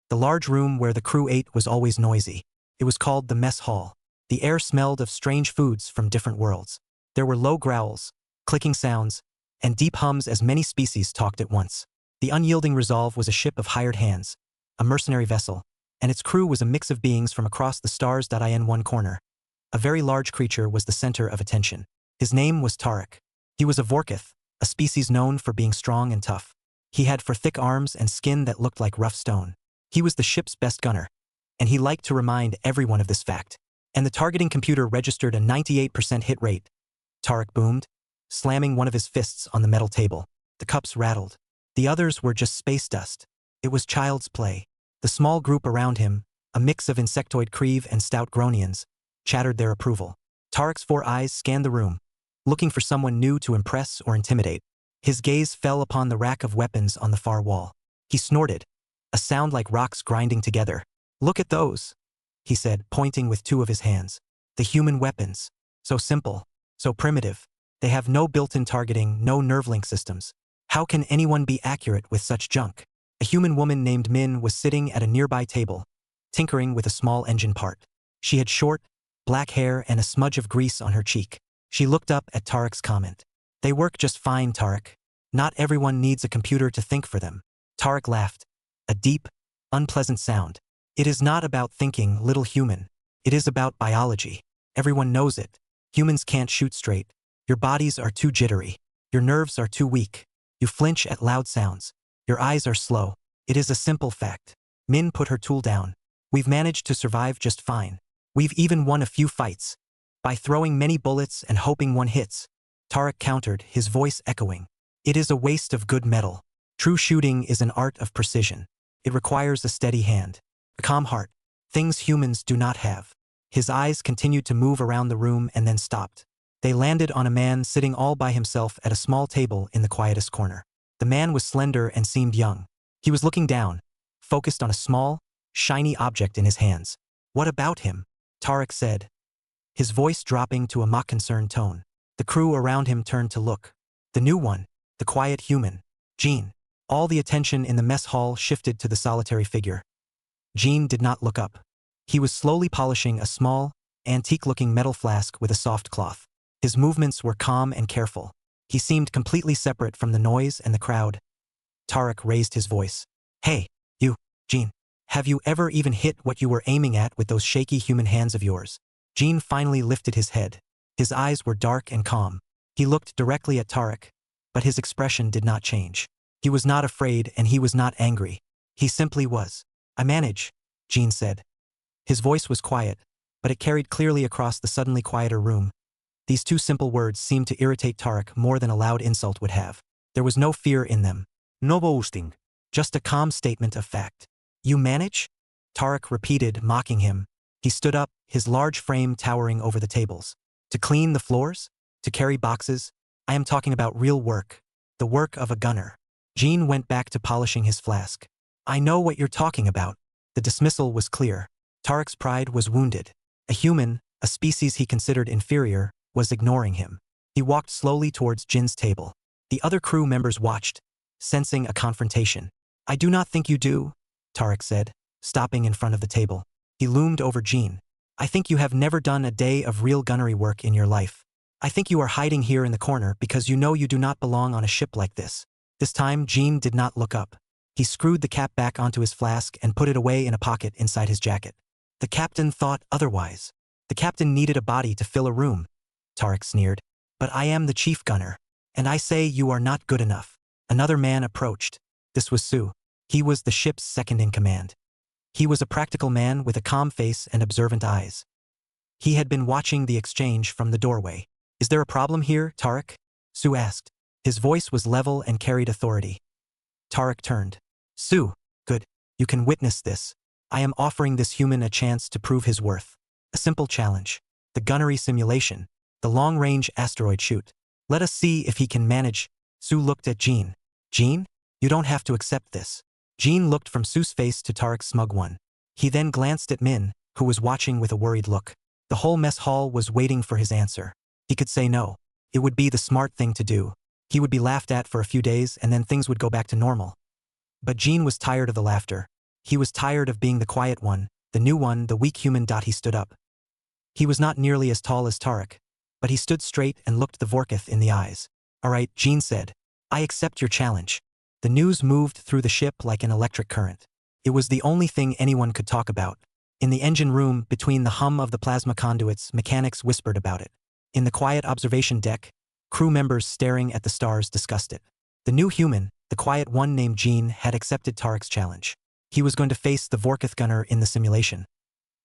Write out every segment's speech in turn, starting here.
The large room where the crew ate was always noisy. It was called the mess hall. The air smelled of strange foods from different worlds. There were low growls, clicking sounds, and deep hums as many species talked at once. The unyielding Resolve was a ship of hired hands, a mercenary vessel, and its crew was a mix of beings from across the stars. In one corner, a very large creature was the center of attention. His name was Tarek. He was a Vorkith, a species known for being strong and tough. He had thick arms and skin that looked like rough stone. He was the ship's best gunner, and he liked to remind everyone of this fact. And the targeting computer registered a 98% hit rate. Tarek boomed, slamming one of his fists on the metal table. The cups rattled. The others were just space dust. It was child's play. The small group around him, a mix of insectoid Creve and stout Gronians, chattered their approval. Tarek's 4 eyes scanned the room, looking for someone new to impress or intimidate. His gaze fell upon the rack of weapons on the far wall. He snorted, a sound like rocks grinding together. "Look at those," he said, pointing with 2 of his hands. "The human weapons. So simple, so primitive. They have no built-in targeting, no nerve link systems. How can anyone be accurate with such junk?" A human woman named Min was sitting at a nearby table, tinkering with a small engine part. She had short, black hair and a smudge of grease on her cheek. She looked up at Tarek's comment. "They work just fine, Tarek. Not everyone needs a computer to think for them." Tarek laughed, a deep, unpleasant sound. "It is not about thinking, little human. It is about biology. Everyone knows it. Humans can't shoot straight. Your bodies are too jittery. Your nerves are too weak. You flinch at loud sounds. Your eyes are slow. It is a simple fact." Min put her tool down. "We've managed to survive just fine. We've even won a few fights. By throwing many bullets and hoping one hits." Tarek countered, his voice echoing. "It is a waste of good metal. True shooting is an art of precision. It requires a steady hand, a calm heart, things humans do not have." His eyes continued to move around the room and then stopped. They landed on a man sitting all by himself at a small table in the quietest corner. The man was slender and seemed young. He was looking down, focused on a small, shiny object in his hands. "What about him?" Tarek said, his voice dropping to a mock-concerned tone. The crew around him turned to look. The new one, the quiet human, Jean. All the attention in the mess hall shifted to the solitary figure. Jean did not look up. He was slowly polishing a small, antique-looking metal flask with a soft cloth. His movements were calm and careful. He seemed completely separate from the noise and the crowd. Tarek raised his voice. "Hey, you, Jean. Have you ever even hit what you were aiming at with those shaky human hands of yours?" Jean finally lifted his head. His eyes were dark and calm. He looked directly at Tarek, but his expression did not change. He was not afraid and he was not angry. He simply was. "I manage," Jean said. His voice was quiet, but it carried clearly across the suddenly quieter room. These 2 simple words seemed to irritate Tarek more than a loud insult would have. There was no fear in them. No boasting. Just a calm statement of fact. "You manage?" Tarek repeated, mocking him. He stood up, his large frame towering over the tables. "To clean the floors? To carry boxes? I am talking about real work. The work of a gunner." Jean went back to polishing his flask. "I know what you're talking about." The dismissal was clear. Tarek's pride was wounded. A human, a species he considered inferior, was ignoring him. He walked slowly towards Jin's table. The other crew members watched, sensing a confrontation. "I do not think you do," Tarek said, stopping in front of the table. He loomed over Jean. "I think you have never done a day of real gunnery work in your life. I think you are hiding here in the corner because you know you do not belong on a ship like this." This time, Jean did not look up. He screwed the cap back onto his flask and put it away in a pocket inside his jacket. The captain thought otherwise. The captain needed a body to fill a room, Tarek sneered. "But I am the chief gunner, and I say you are not good enough." Another man approached. This was Sue. He was the ship's second-in-command. He was a practical man with a calm face and observant eyes. He had been watching the exchange from the doorway. "Is there a problem here, Tarek?" Sue asked. His voice was level and carried authority. Tarek turned. "Sue, good. You can witness this. I am offering this human a chance to prove his worth. A simple challenge. The gunnery simulation. The long-range asteroid shoot. Let us see if he can manage." Sue looked at Jean. "Jean? You don't have to accept this." Jean looked from Sue's face to Tarek's smug one. He then glanced at Min, who was watching with a worried look. The whole mess hall was waiting for his answer. He could say no. It would be the smart thing to do. He would be laughed at for a few days and then things would go back to normal. But Jean was tired of the laughter. He was tired of being the quiet one, the new one, the weak human. He stood up. He was not nearly as tall as Tarek, but he stood straight and looked the Vorkith in the eyes. All right, Jean said. I accept your challenge. The news moved through the ship like an electric current. It was the only thing anyone could talk about. In the engine room, between the hum of the plasma conduits, mechanics whispered about it. In the quiet observation deck, crew members staring at the stars discussed it. The new human, the quiet one named Jean, had accepted Tarek's challenge. He was going to face the Vorkith gunner in the simulation.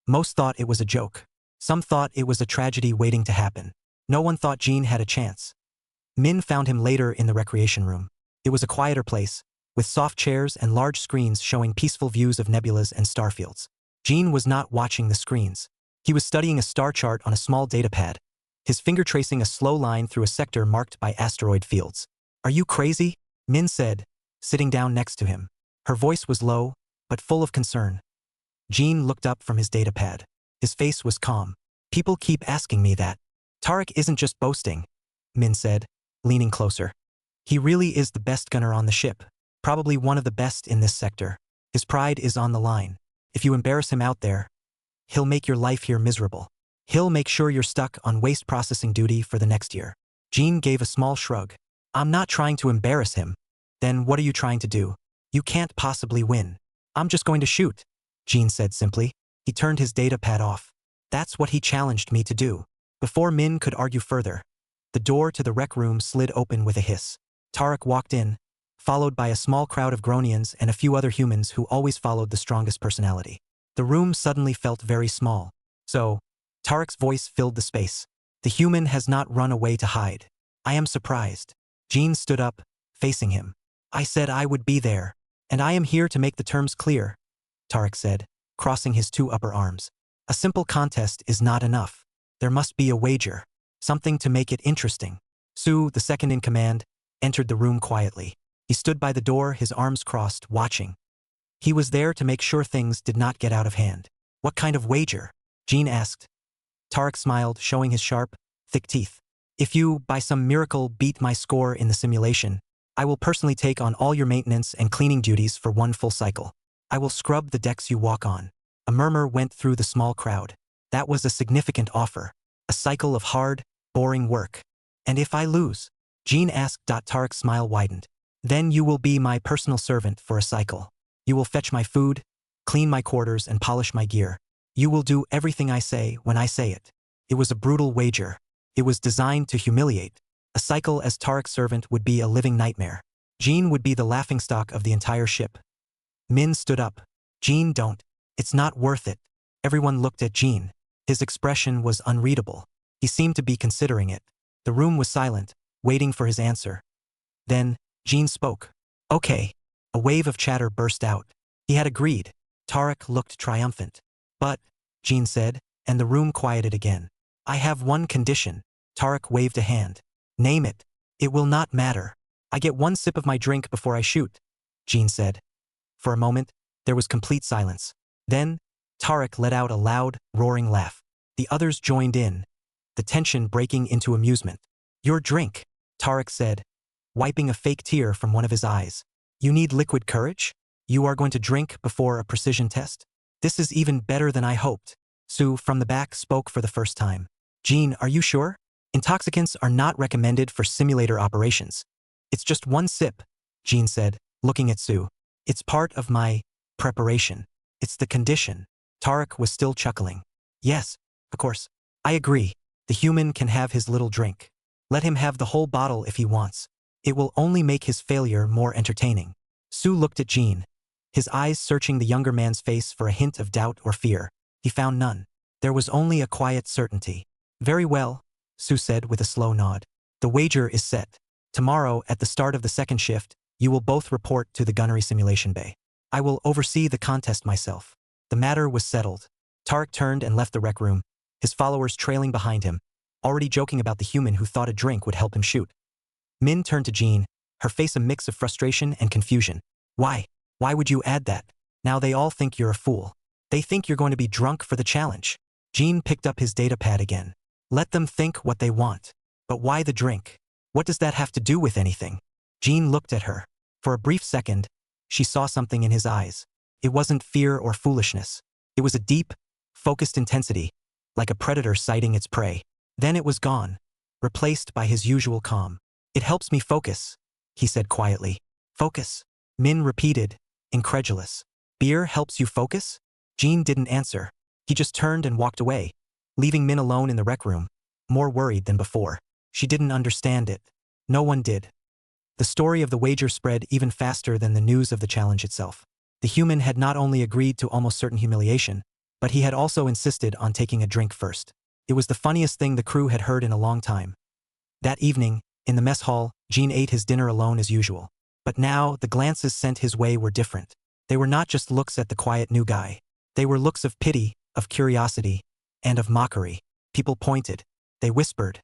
Most thought it was a joke. Some thought it was a tragedy waiting to happen. No one thought Jean had a chance. Min found him later in the recreation room. It was a quieter place, with soft chairs and large screens showing peaceful views of nebulas and starfields. Jean was not watching the screens. He was studying a star chart on a small datapad, his finger tracing a slow line through a sector marked by asteroid fields. Are you crazy? Min said, sitting down next to him. Her voice was low, but full of concern. Jean looked up from his datapad. His face was calm. People keep asking me that. Tarek isn't just boasting, Min said, leaning closer. He really is the best gunner on the ship, probably one of the best in this sector. His pride is on the line. If you embarrass him out there, he'll make your life here miserable. He'll make sure you're stuck on waste processing duty for the next year. Jean gave a small shrug. I'm not trying to embarrass him. Then what are you trying to do? You can't possibly win. I'm just going to shoot, Jean said simply. He turned his datapad off. That's what he challenged me to do. Before Min could argue further, the door to the rec room slid open with a hiss. Tarek walked in, followed by a small crowd of Gronians and a few other humans who always followed the strongest personality. The room suddenly felt very small. So, Tarek's voice filled the space. The human has not run away to hide. I am surprised. Jean stood up, facing him. I said I would be there, and I am here to make the terms clear, Tarek said, crossing his two upper arms. A simple contest is not enough. There must be a wager, something to make it interesting. Sue, the second in command, entered the room quietly. He stood by the door, his arms crossed, watching. He was there to make sure things did not get out of hand. What kind of wager? Jean asked. Tarek smiled, showing his sharp, thick teeth. If you, by some miracle, beat my score in the simulation, I will personally take on all your maintenance and cleaning duties for one full cycle. I will scrub the decks you walk on. A murmur went through the small crowd. That was a significant offer. A cycle of hard, boring work. And if I lose? Jean asked. Tarek's smile widened. Then you will be my personal servant for a cycle. You will fetch my food, clean my quarters, and polish my gear. You will do everything I say when I say it. It was a brutal wager. It was designed to humiliate. A cycle as Tarek's servant would be a living nightmare. Jean would be the laughingstock of the entire ship. Min stood up. Jean, don't. It's not worth it. Everyone looked at Jean. His expression was unreadable. He seemed to be considering it. The room was silent, waiting for his answer. Then, Jean spoke. Okay. A wave of chatter burst out. He had agreed. Tarek looked triumphant. But, Jean said, and the room quieted again. I have one condition. Tarek waved a hand. Name it. It will not matter. I get one sip of my drink before I shoot, Jean said. For a moment, there was complete silence. Then, Tarek let out a loud, roaring laugh. The others joined in, the tension breaking into amusement. Your drink, Tarek said, wiping a fake tear from one of his eyes. You need liquid courage? You are going to drink before a precision test? This is even better than I hoped. Sue, from the back, spoke for the first time. Jean, are you sure? Intoxicants are not recommended for simulator operations. It's just one sip, Jean said, looking at Sue. It's part of my preparation. It's the condition. Tarek was still chuckling. Yes, of course. I agree. The human can have his little drink. Let him have the whole bottle if he wants. It will only make his failure more entertaining. Sue looked at Jean, his eyes searching the younger man's face for a hint of doubt or fear. He found none. There was only a quiet certainty. Very well, Sue said with a slow nod. The wager is set. Tomorrow, at the start of the second shift, you will both report to the gunnery simulation bay. I will oversee the contest myself. The matter was settled. Tarek turned and left the rec room, his followers trailing behind him, already joking about the human who thought a drink would help him shoot. Min turned to Jean, her face a mix of frustration and confusion. Why? Why would you add that? Now they all think you're a fool. They think you're going to be drunk for the challenge. Jean picked up his datapad again. Let them think what they want. But why the drink? What does that have to do with anything? Jean looked at her. For a brief second, she saw something in his eyes. It wasn't fear or foolishness. It was a deep, focused intensity, like a predator sighting its prey. Then it was gone, replaced by his usual calm. "It helps me focus," he said quietly. "Focus?" Min repeated, incredulous. "Beer helps you focus?" Jean didn't answer. He just turned and walked away, leaving Min alone in the rec room, more worried than before. She didn't understand it. No one did. The story of the wager spread even faster than the news of the challenge itself. The human had not only agreed to almost certain humiliation, but he had also insisted on taking a drink first. It was the funniest thing the crew had heard in a long time. That evening, in the mess hall, Jean ate his dinner alone as usual. But now, the glances sent his way were different. They were not just looks at the quiet new guy. They were looks of pity, of curiosity, and of mockery. People pointed. They whispered.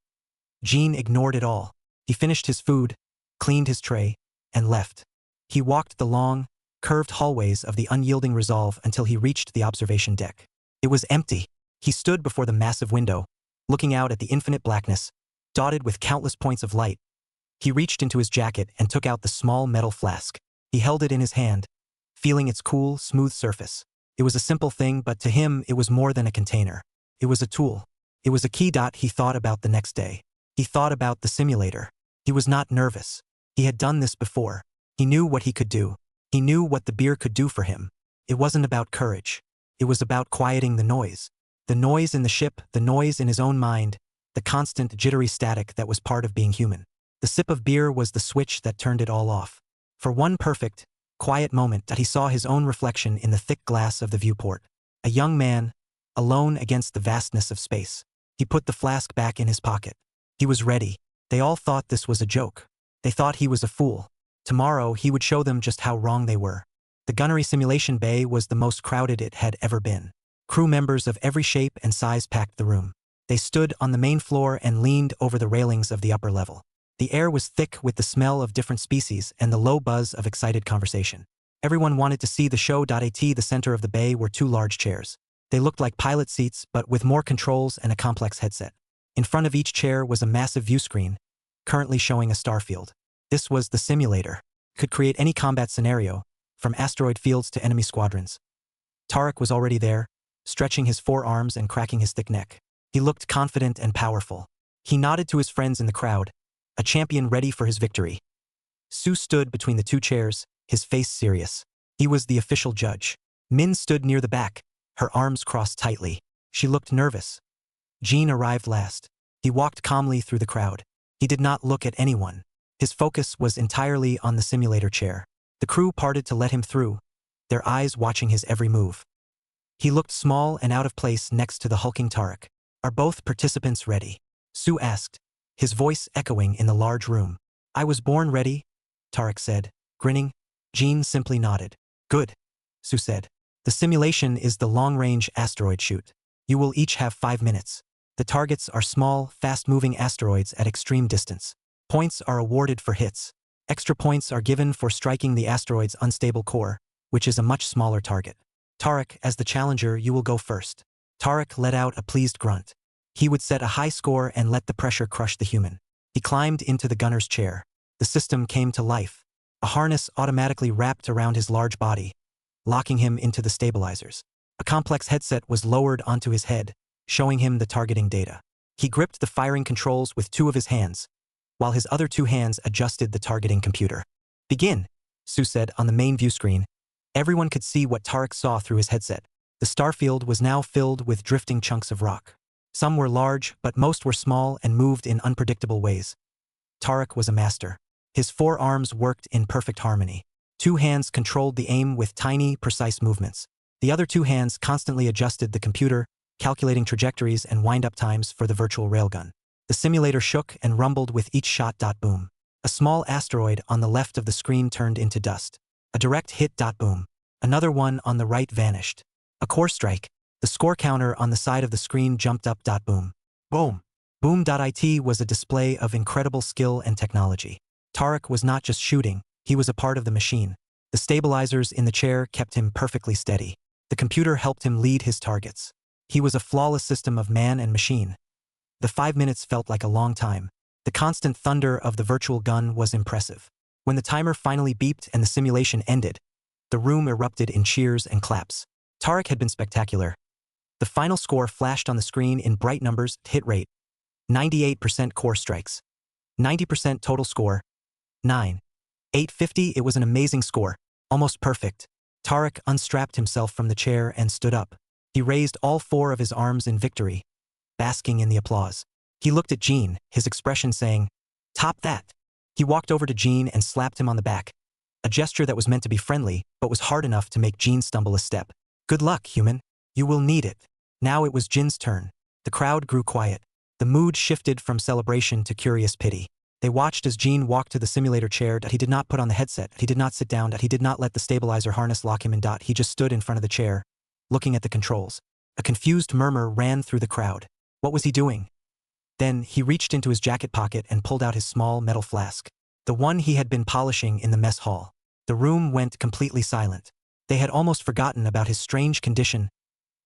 Jean ignored it all. He finished his food, cleaned his tray, and left. He walked the long, curved hallways of the unyielding resolve until he reached the observation deck. It was empty. He stood before the massive window, looking out at the infinite blackness, dotted with countless points of light. He reached into his jacket and took out the small metal flask. He held it in his hand, feeling its cool, smooth surface. It was a simple thing, but to him it was more than a container. It was a tool. It was a key. He thought about the next day. He thought about the simulator. He was not nervous. He had done this before. He knew what he could do. He knew what the beer could do for him. It wasn't about courage. It was about quieting the noise. The noise in the ship, the noise in his own mind, the constant jittery static that was part of being human. The sip of beer was the switch that turned it all off. For one perfect, quiet moment he saw his own reflection in the thick glass of the viewport. A young man, alone against the vastness of space. He put the flask back in his pocket. He was ready. They all thought this was a joke. They thought he was a fool. Tomorrow he would show them just how wrong they were. The gunnery simulation bay was the most crowded it had ever been. Crew members of every shape and size packed the room. They stood on the main floor and leaned over the railings of the upper level. The air was thick with the smell of different species and the low buzz of excited conversation. Everyone wanted to see the show. At the center of the bay were two large chairs. They looked like pilot seats, but with more controls and a complex headset. In front of each chair was a massive view screen, currently showing a starfield. This was the simulator. Could create any combat scenario, from asteroid fields to enemy squadrons. Tarek was already there, stretching his forearms and cracking his thick neck. He looked confident and powerful. He nodded to his friends in the crowd, a champion ready for his victory. Sue stood between the two chairs, his face serious. He was the official judge. Min stood near the back, her arms crossed tightly. She looked nervous. Jean arrived last. He walked calmly through the crowd. He did not look at anyone. His focus was entirely on the simulator chair. The crew parted to let him through, their eyes watching his every move. He looked small and out of place next to the hulking Tarek. "Are both participants ready?" Sue asked, his voice echoing in the large room. "I was born ready," Tarek said, grinning. Jean simply nodded. "Good," Sue said. "The simulation is the long-range asteroid shoot. You will each have 5 minutes. The targets are small, fast-moving asteroids at extreme distance. Points are awarded for hits. Extra points are given for striking the asteroid's unstable core, which is a much smaller target. Tarek, as the challenger, you will go first." Tarek let out a pleased grunt. He would set a high score and let the pressure crush the human. He climbed into the gunner's chair. The system came to life. A harness automatically wrapped around his large body, locking him into the stabilizers. A complex headset was lowered onto his head, showing him the targeting data. He gripped the firing controls with 2 of his hands, while his other 2 hands adjusted the targeting computer. "Begin," Sue said on the main view screen. Everyone could see what Tarek saw through his headset. The starfield was now filled with drifting chunks of rock. Some were large, but most were small and moved in unpredictable ways. Tarek was a master. His 4 arms worked in perfect harmony. 2 hands controlled the aim with tiny, precise movements. The other 2 hands constantly adjusted the computer, calculating trajectories and wind-up times for the virtual railgun. The simulator shook and rumbled with each shot. Boom. A small asteroid on the left of the screen turned into dust. A direct hit. Boom. Another one on the right vanished. A core strike. The score counter on the side of the screen jumped up. Boom. Boom. Boom. It was a display of incredible skill and technology. Tarek was not just shooting, he was a part of the machine. The stabilizers in the chair kept him perfectly steady. The computer helped him lead his targets. He was a flawless system of man and machine. The 5 minutes felt like a long time. The constant thunder of the virtual gun was impressive. When the timer finally beeped and the simulation ended, The room erupted in cheers and claps. Tarek had been spectacular. The final score flashed on the screen in bright numbers: hit rate, 98% core strikes, 90% total score, 9,850. It was an amazing score, almost perfect. Tarek unstrapped himself from the chair and stood up. He raised all four of his arms in victory, basking in the applause. He looked at Jean, his expression saying, "Top that." He walked over to Jean and slapped him on the back, a gesture that was meant to be friendly, but was hard enough to make Jean stumble a step. "Good luck, human. You will need it." Now it was Jin's turn. The crowd grew quiet. The mood shifted from celebration to curious pity. They watched as Jean walked to the simulator chair. He did not put on the headset. He did not sit down. He did not let the stabilizer harness lock him in. He just stood in front of the chair, looking at the controls. A confused murmur ran through the crowd. What was he doing? Then he reached into his jacket pocket and pulled out his small metal flask, the one he had been polishing in the mess hall. The room went completely silent. They had almost forgotten about his strange condition.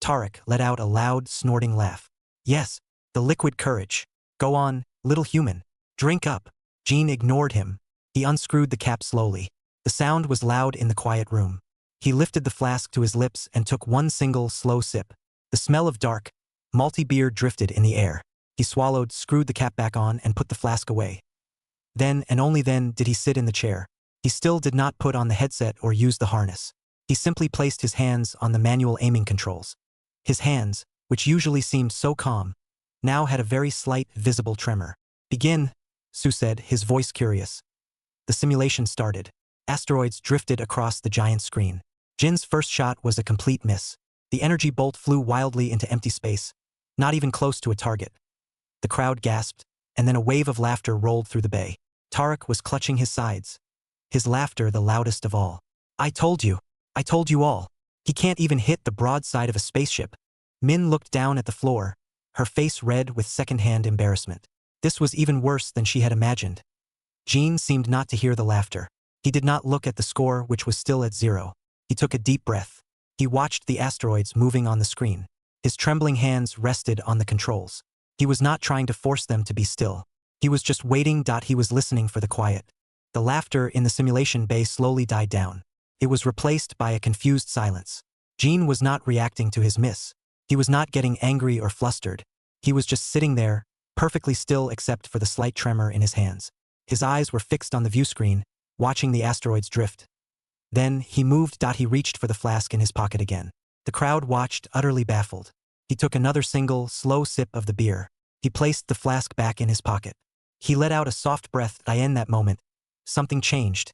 Tarek let out a loud, snorting laugh. "Yes, the liquid courage. Go on, little human. Drink up." Jean ignored him. He unscrewed the cap slowly. The sound was loud in the quiet room. He lifted the flask to his lips and took one single, slow sip. The smell of dark, malty beer drifted in the air. He swallowed, screwed the cap back on, and put the flask away. Then, and only then, did he sit in the chair. He still did not put on the headset or use the harness. He simply placed his hands on the manual aiming controls. His hands, which usually seemed so calm, now had a very slight, visible tremor. "Begin," Sue said, his voice curious. The simulation started. Asteroids drifted across the giant screen. Jin's first shot was a complete miss. The energy bolt flew wildly into empty space, not even close to a target. The crowd gasped, and then a wave of laughter rolled through the bay. Tarek was clutching his sides, his laughter the loudest of all. I told you all. He can't even hit the broadside of a spaceship." Min looked down at the floor, her face red with second-hand embarrassment. This was even worse than she had imagined. Jean seemed not to hear the laughter. He did not look at the score, which was still at 0. He took a deep breath. He watched the asteroids moving on the screen. His trembling hands rested on the controls. He was not trying to force them to be still. He was just waiting. He was listening for the quiet. The laughter in the simulation bay slowly died down. It was replaced by a confused silence. Jean was not reacting to his miss. He was not getting angry or flustered. He was just sitting there, perfectly still except for the slight tremor in his hands. His eyes were fixed on the view screen, watching the asteroids drift. Then he moved. He reached for the flask in his pocket again. The crowd watched, utterly baffled. He took another single, slow sip of the beer. He placed the flask back in his pocket. He let out a soft breath. In that moment, something changed.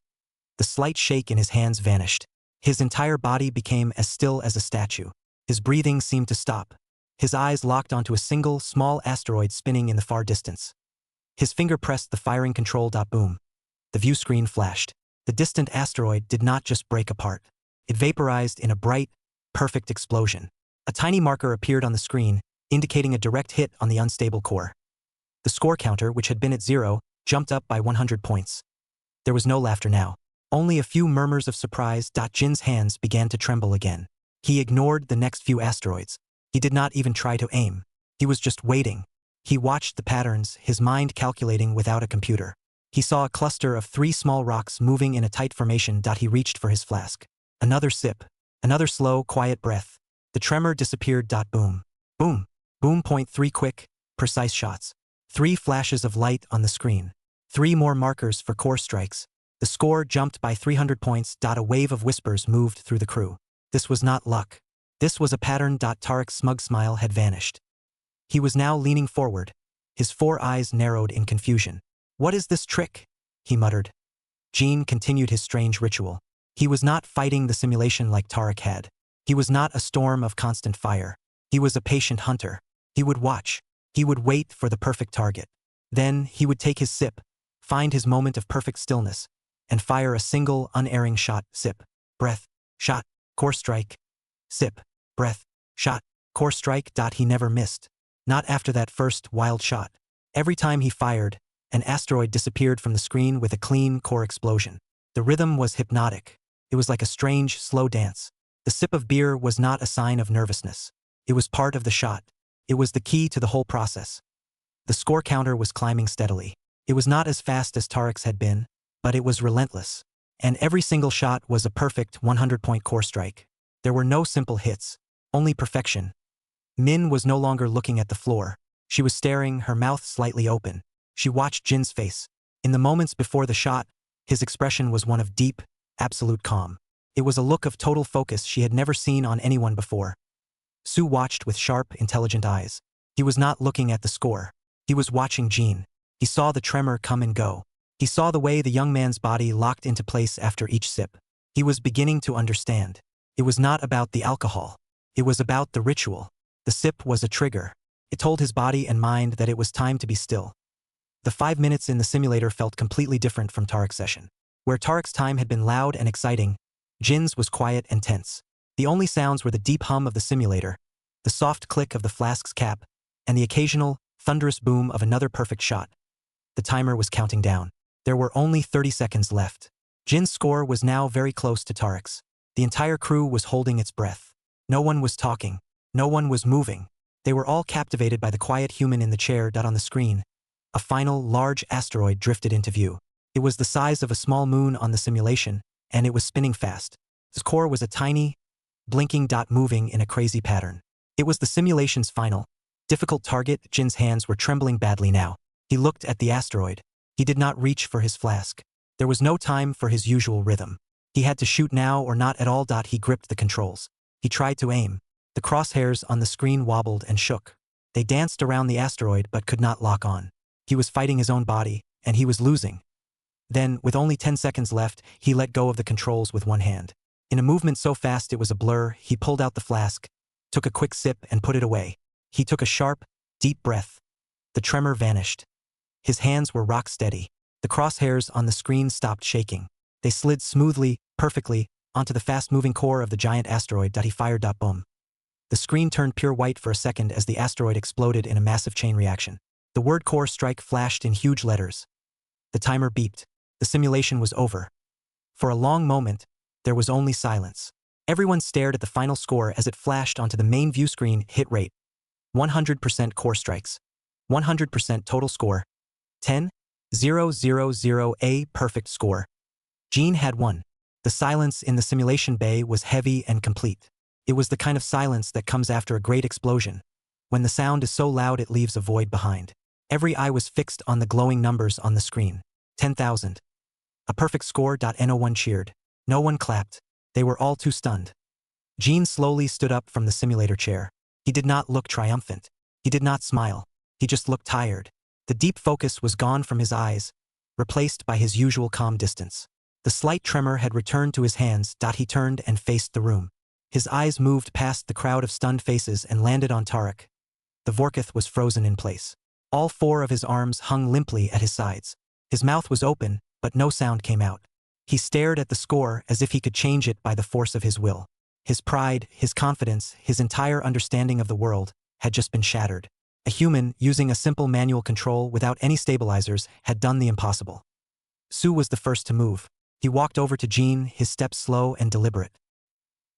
The slight shake in his hands vanished. His entire body became as still as a statue. His breathing seemed to stop. His eyes locked onto a single, small asteroid spinning in the far distance. His finger pressed the firing control. Boom. The view screen flashed. The distant asteroid did not just break apart. It vaporized in a bright, perfect explosion. A tiny marker appeared on the screen, indicating a direct hit on the unstable core. The score counter, which had been at 0, jumped up by 100 points. There was no laughter now. Only a few murmurs of surprise. Jin's hands began to tremble again. He ignored the next few asteroids. He did not even try to aim. He was just waiting. He watched the patterns, his mind calculating without a computer. He saw a cluster of 3 small rocks moving in a tight formation. He reached for his flask. Another sip. Another slow, quiet breath. The tremor disappeared. Boom. Boom. Boom. 3 quick, precise shots. 3 flashes of light on the screen. 3 more markers for core strikes. The score jumped by 300 points. A wave of whispers moved through the crew. This was not luck. This was a pattern. Tarek's smug smile had vanished. He was now leaning forward. His 4 eyes narrowed in confusion. "What is this trick?" he muttered. Jean continued his strange ritual. He was not fighting the simulation like Tarek had. He was not a storm of constant fire. He was a patient hunter. He would watch. He would wait for the perfect target. Then he would take his sip, find his moment of perfect stillness, and fire a single, unerring shot. Sip, breath, shot, core strike. Sip, breath, shot, core strike. He never missed. Not after that first, wild shot. Every time he fired, an asteroid disappeared from the screen with a clean core explosion. The rhythm was hypnotic. It was like a strange, slow dance. The sip of beer was not a sign of nervousness. It was part of the shot. It was the key to the whole process. The score counter was climbing steadily. It was not as fast as Tarek's had been, but it was relentless. And every single shot was a perfect 100-point core strike. There were no simple hits, only perfection. Min was no longer looking at the floor. She was staring, her mouth slightly open. She watched Jin's face. In the moments before the shot, his expression was one of deep, absolute calm. It was a look of total focus she had never seen on anyone before. Sue watched with sharp, intelligent eyes. He was not looking at the score. He was watching Jin. He saw the tremor come and go. He saw the way the young man's body locked into place after each sip. He was beginning to understand. It was not about the alcohol. It was about the ritual. The sip was a trigger. It told his body and mind that it was time to be still. The 5 minutes in the simulator felt completely different from Tarek's session. Where Tarek's time had been loud and exciting, Jin's was quiet and tense. The only sounds were the deep hum of the simulator, the soft click of the flask's cap, and the occasional, thunderous boom of another perfect shot. The timer was counting down. There were only 30 seconds left. Jin's score was now very close to Tarek's. The entire crew was holding its breath. No one was talking. No one was moving. They were all captivated by the quiet human in the chair. On the screen, a final, large asteroid drifted into view. It was the size of a small moon on the simulation, and it was spinning fast. Its core was a tiny, blinking dot moving in a crazy pattern. It was the simulation's final, difficult target. Jin's hands were trembling badly now. He looked at the asteroid. He did not reach for his flask. There was no time for his usual rhythm. He had to shoot now or not at all. He gripped the controls. He tried to aim. The crosshairs on the screen wobbled and shook. They danced around the asteroid but could not lock on. He was fighting his own body, and he was losing. Then, with only 10 seconds left, he let go of the controls with one hand. In a movement so fast it was a blur, he pulled out the flask, took a quick sip and put it away. He took a sharp, deep breath. The tremor vanished. His hands were rock steady. The crosshairs on the screen stopped shaking. They slid smoothly, perfectly, onto the fast-moving core of the giant asteroid. He fired. Boom. The screen turned pure white for a second as the asteroid exploded in a massive chain reaction. The word core strike flashed in huge letters. The timer beeped. The simulation was over. For a long moment, there was only silence. Everyone stared at the final score as it flashed onto the main view screen. Hit rate: 100% core strikes. 100% total score. 10,000 a perfect score. Jin had won. The silence in the simulation bay was heavy and complete. It was the kind of silence that comes after a great explosion, when the sound is so loud it leaves a void behind. Every eye was fixed on the glowing numbers on the screen. 10,000. A perfect score. No one cheered. No one clapped. They were all too stunned. Jin slowly stood up from the simulator chair. He did not look triumphant. He did not smile. He just looked tired. The deep focus was gone from his eyes, replaced by his usual calm distance. The slight tremor had returned to his hands. He turned and faced the room. His eyes moved past the crowd of stunned faces and landed on Tarek. The Vorkith was frozen in place. All 4 of his arms hung limply at his sides. His mouth was open, but no sound came out. He stared at the score as if he could change it by the force of his will. His pride, his confidence, his entire understanding of the world had just been shattered. A human, using a simple manual control without any stabilizers, had done the impossible. Sue was the first to move. He walked over to Jin, his steps slow and deliberate.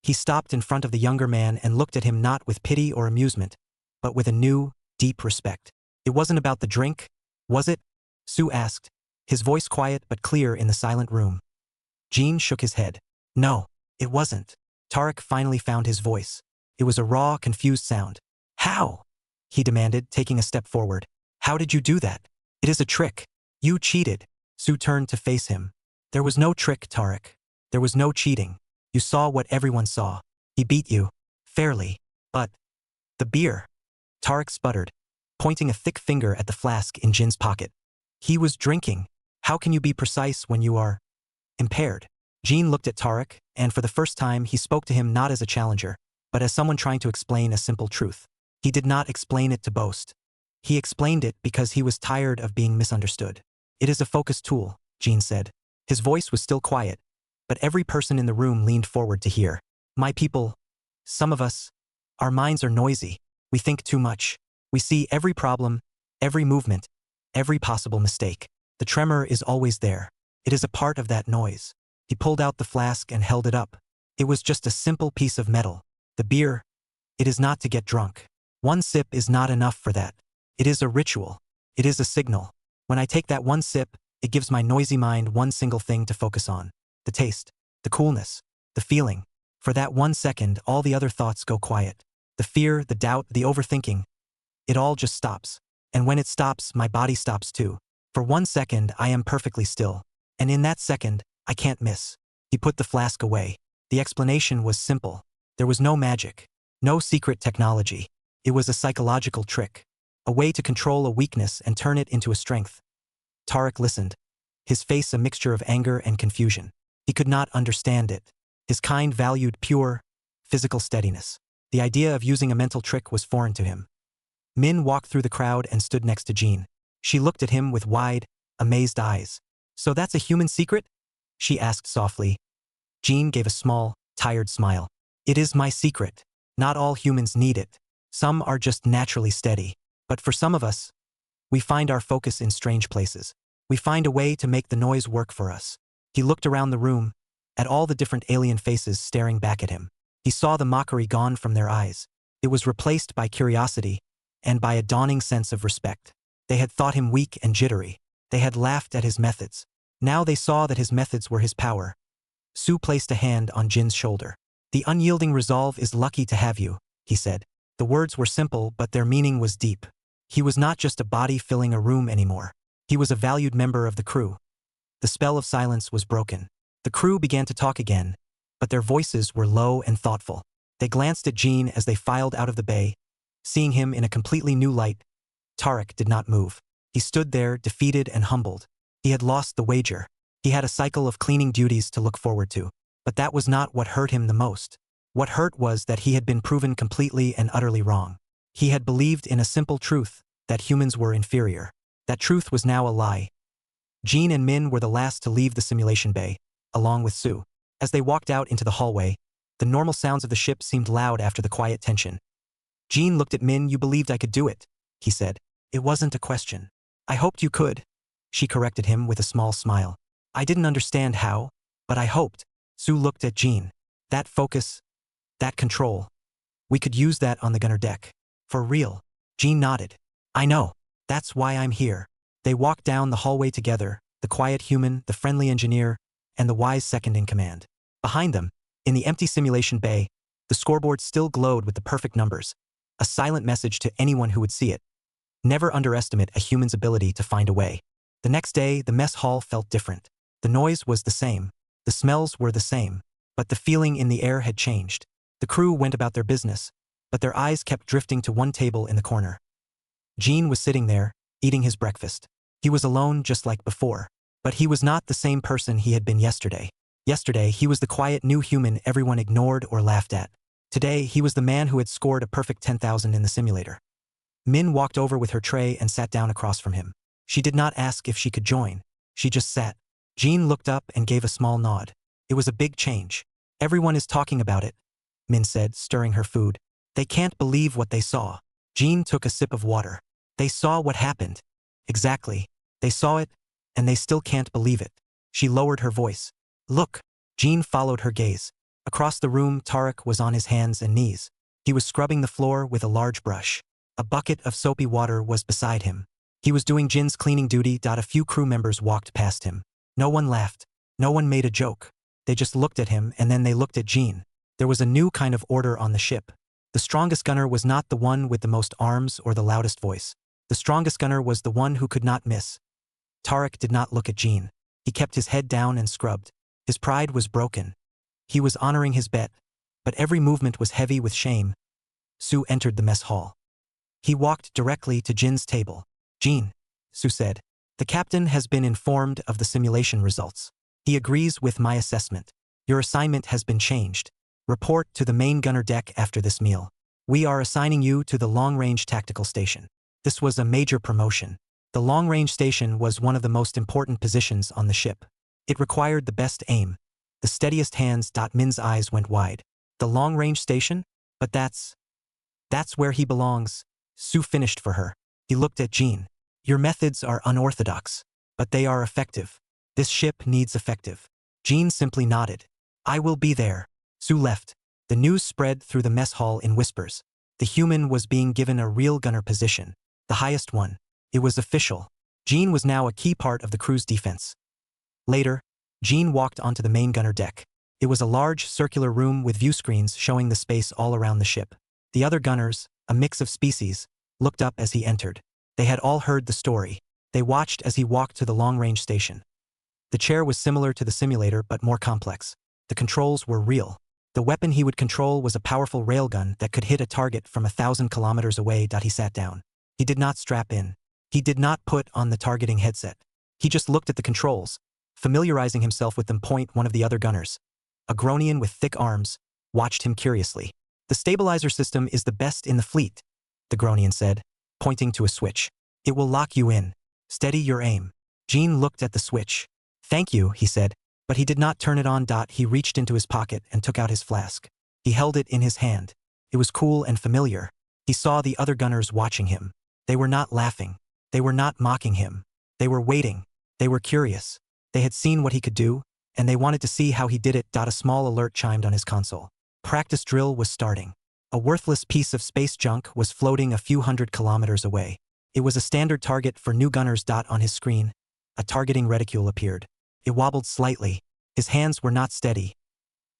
He stopped in front of the younger man and looked at him not with pity or amusement, but with a new, deep respect. It wasn't about the drink, was it? Sue asked, his voice quiet but clear in the silent room. Jin shook his head. No, it wasn't. Tarek finally found his voice. It was a raw, confused sound. How? He demanded, taking a step forward. How did you do that? It is a trick. You cheated. Sue turned to face him. There was no trick, Tarek. There was no cheating. You saw what everyone saw. He beat you. Fairly. But the beer. Tarek sputtered, pointing a thick finger at the flask in Jin's pocket. He was drinking. How can you be precise when you are impaired? Jin looked at Tarek, and for the first time he spoke to him not as a challenger, but as someone trying to explain a simple truth. He did not explain it to boast. He explained it because he was tired of being misunderstood. It is a focus tool, Jin said. His voice was still quiet, but every person in the room leaned forward to hear. My people, some of us, our minds are noisy. We think too much. We see every problem, every movement, every possible mistake. The tremor is always there. It is a part of that noise. He pulled out the flask and held it up. It was just a simple piece of metal. The beer, it is not to get drunk. One sip is not enough for that. It is a ritual. It is a signal. When I take that one sip, it gives my noisy mind one single thing to focus on. the taste, the coolness, the feeling. For that 1 second, all the other thoughts go quiet. The fear, the doubt, the overthinking. It all just stops. And when it stops, my body stops too. For 1 second, I am perfectly still. And in that second, I can't miss. He put the flask away. The explanation was simple. There was no magic. No secret technology. It was a psychological trick. A way to control a weakness and turn it into a strength. Tarek listened. His face a mixture of anger and confusion. He could not understand it. His kind valued pure, physical steadiness. The idea of using a mental trick was foreign to him. Min walked through the crowd and stood next to Jean. She looked at him with wide, amazed eyes. "So that's a human secret?" she asked softly. Jean gave a small, tired smile. "It is my secret. Not all humans need it. Some are just naturally steady. But for some of us, we find our focus in strange places. We find a way to make the noise work for us." He looked around the room, at all the different alien faces staring back at him. He saw the mockery gone from their eyes. It was replaced by curiosity, and by a dawning sense of respect. They had thought him weak and jittery. They had laughed at his methods. Now they saw that his methods were his power. Sue placed a hand on Jin's shoulder. "The unyielding resolve is lucky to have you," he said. The words were simple, but their meaning was deep. He was not just a body filling a room anymore. He was a valued member of the crew. The spell of silence was broken. The crew began to talk again, but their voices were low and thoughtful. They glanced at Jean as they filed out of the bay. Seeing him in a completely new light, Tarek did not move. He stood there, defeated and humbled. He had lost the wager. He had a cycle of cleaning duties to look forward to. But that was not what hurt him the most. What hurt was that he had been proven completely and utterly wrong. He had believed in a simple truth, that humans were inferior. That truth was now a lie. Jean and Min were the last to leave the simulation bay, along with Sue. As they walked out into the hallway, the normal sounds of the ship seemed loud after the quiet tension. Jean looked at Min. "You believed I could do it," he said. "It wasn't a question. I hoped you could," she corrected him with a small smile. "I didn't understand how, but I hoped." Sue looked at Jean. "That focus, that control. We could use that on the gunner deck. For real." Jean nodded. "I know. That's why I'm here." They walked down the hallway together, the quiet human, the friendly engineer, and the wise second-in-command. Behind them, in the empty simulation bay, the scoreboard still glowed with the perfect numbers. A silent message to anyone who would see it. Never underestimate a human's ability to find a way. The next day, the mess hall felt different. The noise was the same. The smells were the same. But the feeling in the air had changed. The crew went about their business, but their eyes kept drifting to one table in the corner. Jean was sitting there, eating his breakfast. He was alone just like before. But he was not the same person he had been yesterday. Yesterday, he was the quiet new human everyone ignored or laughed at. Today, he was the man who had scored a perfect 10,000 in the simulator. Min walked over with her tray and sat down across from him. She did not ask if she could join. She just sat. Jean looked up and gave a small nod. It was a big change. "Everyone is talking about it," Min said, stirring her food. "They can't believe what they saw." Jean took a sip of water. "They saw what happened." "Exactly. They saw it, and they still can't believe it." She lowered her voice. "Look." Jean followed her gaze. Across the room, Tarek was on his hands and knees. He was scrubbing the floor with a large brush. A bucket of soapy water was beside him. He was doing Jin's cleaning duty. A few crew members walked past him. No one laughed. No one made a joke. They just looked at him, and then they looked at Jean. There was a new kind of order on the ship. The strongest gunner was not the one with the most arms or the loudest voice. The strongest gunner was the one who could not miss. Tarek did not look at Jean. He kept his head down and scrubbed. His pride was broken. He was honoring his bet, but every movement was heavy with shame. Sue entered the mess hall. He walked directly to Jin's table. "Jean," Sue said, "the captain has been informed of the simulation results. He agrees with my assessment. Your assignment has been changed. Report to the main gunner deck after this meal. We are assigning you to the long-range tactical station." This was a major promotion. The long-range station was one of the most important positions on the ship. It required the best aim, the steadiest hands. Min's eyes went wide. "The long-range station? But that's where he belongs," Sue finished for her. He looked at Jean. "Your methods are unorthodox, but they are effective. This ship needs effective." Jean simply nodded. "I will be there." Sue left. The news spread through the mess hall in whispers. The human was being given a real gunner position, the highest one. It was official. Jean was now a key part of the crew's defense. Later, Gene walked onto the main gunner deck. It was a large, circular room with view screens showing the space all around the ship. The other gunners, a mix of species, looked up as he entered. They had all heard the story. They watched as he walked to the long-range station. The chair was similar to the simulator but more complex. The controls were real. The weapon he would control was a powerful railgun that could hit a target from 1,000 kilometers away. He sat down. He did not strap in. He did not put on the targeting headset. He just looked at the controls, familiarizing himself with them. One of the other gunners, a Gronian with thick arms, watched him curiously. The stabilizer system is the best in the fleet, the Gronian said, pointing to a switch. It will lock you in. Steady your aim. Gene looked at the switch. Thank you, he said, but he did not turn it on. He reached into his pocket and took out his flask. He held it in his hand. It was cool and familiar. He saw the other gunners watching him. They were not laughing. They were not mocking him. They were waiting. They were curious. They had seen what he could do, and they wanted to see how he did it. A small alert chimed on his console. Practice drill was starting. A worthless piece of space junk was floating a few hundred kilometers away. It was a standard target for new gunners. On his screen, a targeting reticule appeared. It wobbled slightly. His hands were not steady.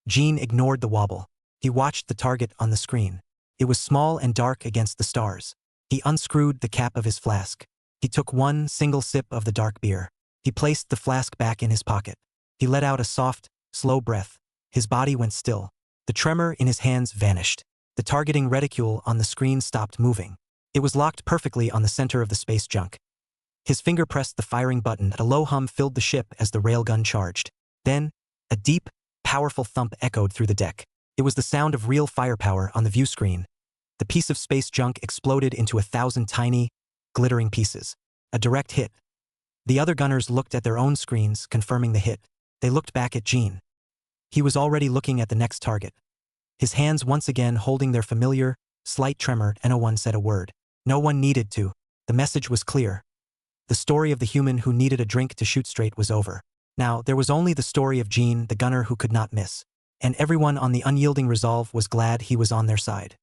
Gene ignored the wobble. He watched the target on the screen. It was small and dark against the stars. He unscrewed the cap of his flask. He took one single sip of the dark beer. He placed the flask back in his pocket. He let out a soft, slow breath. His body went still. The tremor in his hands vanished. The targeting reticule on the screen stopped moving. It was locked perfectly on the center of the space junk. His finger pressed the firing button. A low hum filled the ship as the railgun charged. Then, a deep, powerful thump echoed through the deck. It was the sound of real firepower on the view screen. The piece of space junk exploded into 1,000 tiny, glittering pieces. A direct hit. The other gunners looked at their own screens, confirming the hit. They looked back at Gene. He was already looking at the next target. His hands once again holding their familiar, slight tremor. No one said a word. No one needed to. The message was clear. The story of the human who needed a drink to shoot straight was over. Now, there was only the story of Gene, the gunner who could not miss. And everyone on the unyielding resolve was glad he was on their side.